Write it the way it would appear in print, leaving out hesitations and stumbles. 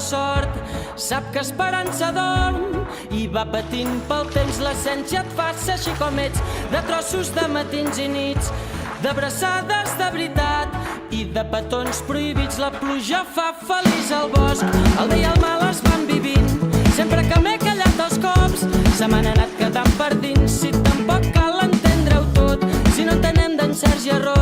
sort. Sap que esperança dorm i va patint pel temps. L'essència et fa ser així com ets, de trossos de matins i nits, d'abraçades de veritat i de petons prohibits. La pluja fa feliç al bosc, el bé i el mal es van vivint. Sempre que m'he callat 2 cops se m'han anat quedant per dins. Si tampoc cal entendre-ho tot, si no entenem d'encerts i errors,